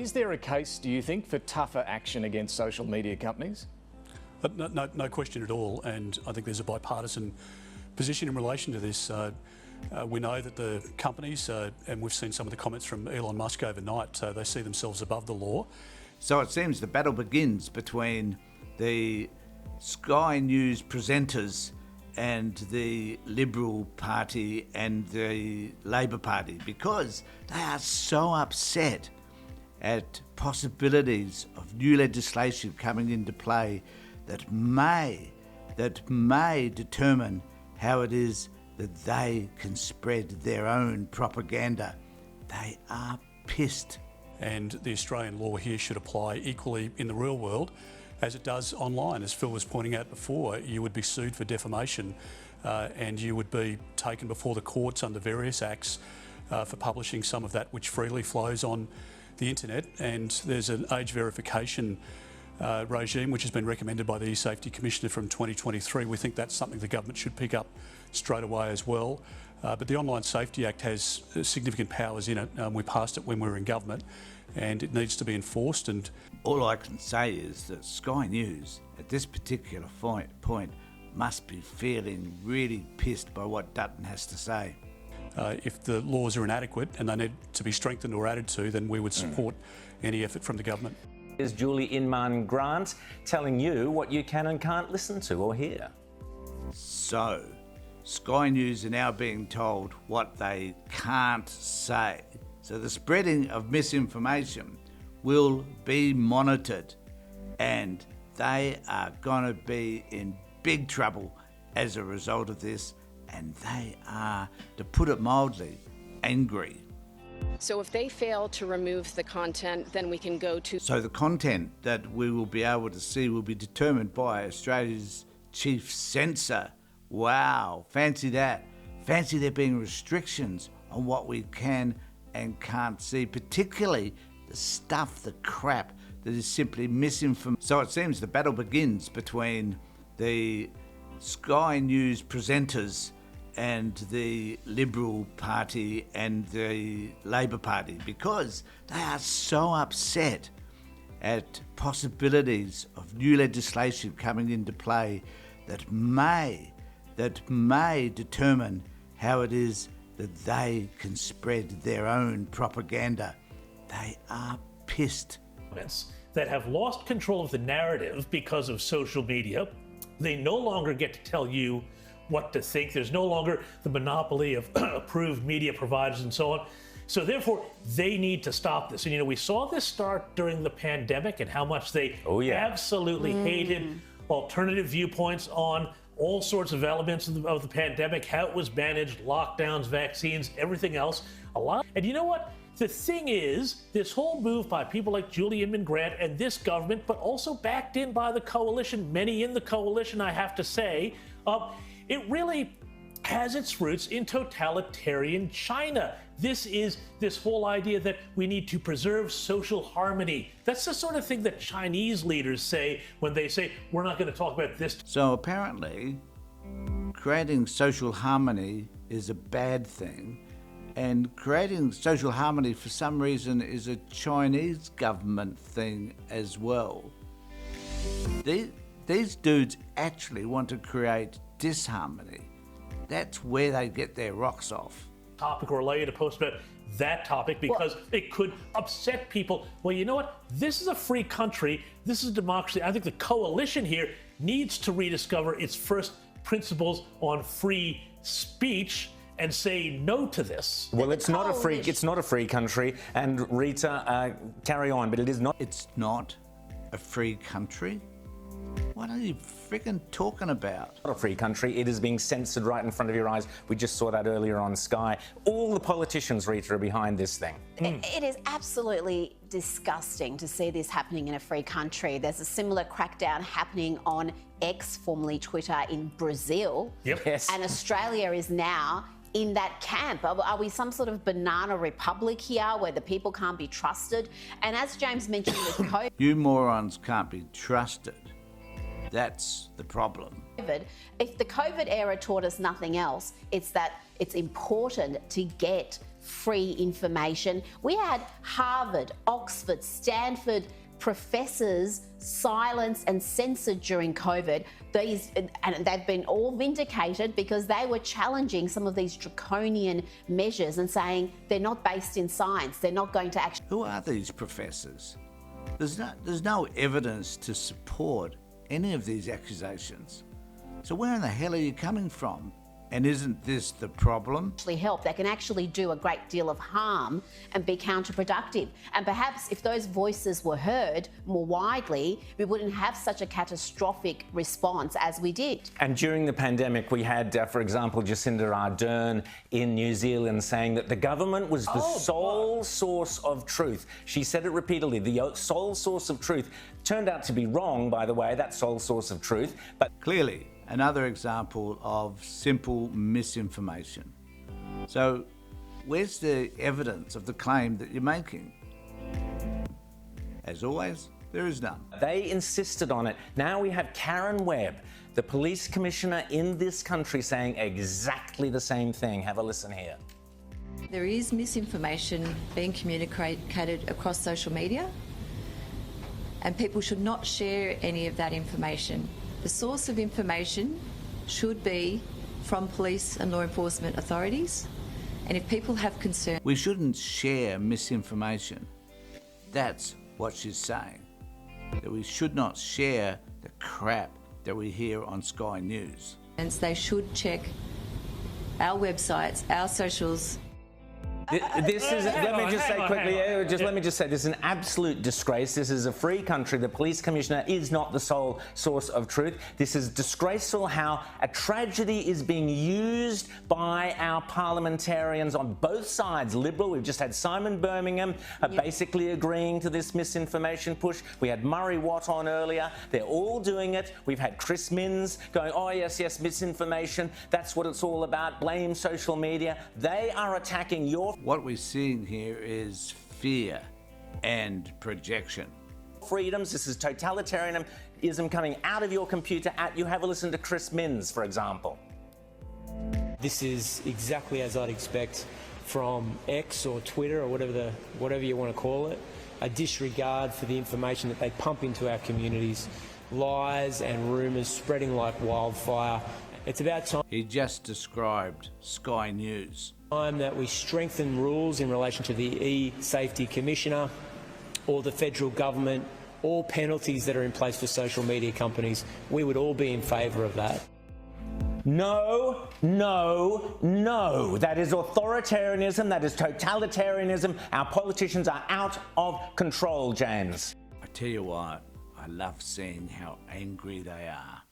is there a case, do you think, for tougher action against social media companies? No question at all, and I think there's a bipartisan position in relation to this. We know that the companies, and we've seen some of the comments from Elon Musk overnight, they see themselves above the law. So it seems the battle begins between the Sky News presenters and the Liberal Party and the Labor Party, because they are so upset at possibilities of new legislation coming into play that may determine how it is that they can spread their own propaganda. They are pissed. And the Australian law here should apply equally in the real world as it does online. As Phil was pointing out before, you would be sued for defamation and you would be taken before the courts under various acts for publishing some of that which freely flows on the internet. And there's an age verification regime which has been recommended by the E-Safety Commissioner from 2023. We think that's something the government should pick up straight away as well. But the Online Safety Act has significant powers in it. We passed it when we were in government and it needs to be enforced. And all I can say is that Sky News at this particular point must be feeling really pissed by what Dutton has to say. If the laws are inadequate and they need to be strengthened or added to, then we would support any effort from the government. Is Julie Inman Grant telling you what you can and can't listen to or hear? So, Sky News are now being told what they can't say. So the spreading of misinformation will be monitored and they are going to be in big trouble as a result of this, and they are, to put it mildly, angry. So if they fail to remove the content, then we can go to... So the content that we will be able to see will be determined by Australia's chief censor. Wow, fancy that. Fancy there being restrictions on what we can and can't see, particularly the stuff, the crap that is simply misinformation. So it seems the battle begins between the Sky News presenters and the Liberal Party and the Labor Party, because they are so upset at possibilities of new legislation coming into play that may determine how it is that they can spread their own propaganda. They are pissed. That have lost control of the narrative because of social media. They no longer get to tell you what to think. There's no longer the monopoly of approved media providers and so on. So therefore, they need to stop this. And you know, we saw this start during the pandemic and how much they absolutely hated alternative viewpoints on all sorts of elements of the pandemic, how it was managed, lockdowns, vaccines, everything else. And you know what? The thing is, this whole move by people like Julie Inman Grant and this government, but also backed in by the coalition, many in the coalition, I have to say, it really has its roots in totalitarian China. This is this whole idea that we need to preserve social harmony. That's the sort of thing that Chinese leaders say when they say, we're not going to talk about this. So apparently, creating social harmony is a bad thing. And creating social harmony, for some reason, is a Chinese government thing as well. These dudes actually want to create disharmony. That's where they get their rocks off. Topic or allow you to post about that topic because it could upset people. Well, you know what? This is a free country. This is democracy. I think the coalition here needs to rediscover its first principles on free speech and say no to this. Well, it's not a free country. And Rita, carry on, but it is not. It's not a free country? What are you freaking talking about? Not a free country. It is being censored right in front of your eyes. We just saw that earlier on Sky. All the politicians, Rita, are behind this thing. It is absolutely disgusting to see this happening in a free country. There's a similar crackdown happening on X, formerly Twitter, in Brazil. Yes. And Australia is now in that camp. Are we some sort of banana republic here where the people can't be trusted? And as James mentioned with COVID... You morons can't be trusted. That's the problem. If the COVID era taught us nothing else, it's that it's important to get free information. We had Harvard, Oxford, Stanford professors silenced and censored during COVID. And they've been all vindicated because they were challenging some of these draconian measures and saying they're not based in science. They're not going to actually. Who are these professors? There's no evidence to support any of these accusations. So where in the hell are you coming from? And isn't this the problem? Help. They can actually do a great deal of harm and be counterproductive. And perhaps if those voices were heard more widely, we wouldn't have such a catastrophic response as we did. And during the pandemic, we had, for example, Jacinda Ardern in New Zealand saying that the government was the sole source of truth. She said it repeatedly, the sole source of truth. Turned out to be wrong, by the way, that sole source of truth. But clearly, another example of simple misinformation. So, where's the evidence of the claim that you're making? As always, there is none. They insisted on it. Now we have Karen Webb, the police commissioner in this country, saying exactly the same thing. Have a listen here. There is misinformation being communicated across social media, and people should not share any of that information. The source of information should be from police and law enforcement authorities, and if people have concerns... We shouldn't share misinformation. That's what she's saying. That we should not share the crap that we hear on Sky News. And they should check our websites, our socials. This is, let me just say quickly, let me just say, this is an absolute disgrace. This is a free country. The police commissioner is not the sole source of truth. This is disgraceful how a tragedy is being used by our parliamentarians on both sides. Liberal, we've just had Simon Birmingham basically agreeing to this misinformation push. We had Murray Watt on earlier. They're all doing it. We've had Chris Minns going, oh, yes, misinformation. That's what it's all about. Blame social media. They are attacking your... What we're seeing here is fear and projection. Freedoms, this is totalitarianism coming out of your computer at you. Have a listen to Chris Minns, for example. This is exactly as I'd expect from X or Twitter or whatever you want to call it. A disregard for the information that they pump into our communities. Lies and rumours spreading like wildfire. It's about time. He just described Sky News. Time that we strengthen rules in relation to the E-Safety Commissioner or the federal government, all penalties that are in place for social media companies. We would all be in favour of that. No, no, no. That is authoritarianism. That is totalitarianism. Our politicians are out of control, James. I tell you what, I love seeing how angry they are.